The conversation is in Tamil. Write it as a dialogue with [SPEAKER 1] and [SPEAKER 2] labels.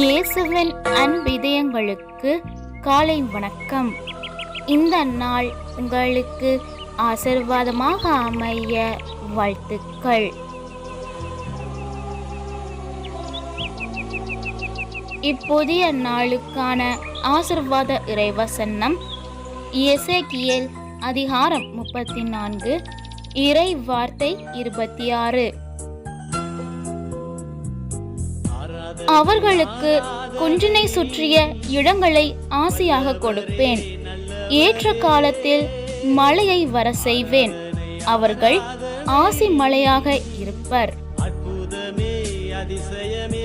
[SPEAKER 1] இயேசுவின் அன்பிதயங்களுக்கு காலை வணக்கம். இந்த நாள் உங்களுக்கு ஆசீர்வாதமாக அமைய வாழ்த்துக்கள். இப்புதிய நாளுக்கான ஆசீர்வாத இறைவசனம் எசேக்கியேல் அதிகாரம் 34 இறை வார்த்தை 26. அவர்களுக்கு குன்றினை சுற்றிய இடங்களை ஆசியாக கொடுப்பேன். ஏற்ற காலத்தில் மழையை வர செய்வேன். அவர்கள் ஆசி மழையாக இருப்பர்.
[SPEAKER 2] அற்புதமே அதிசயமே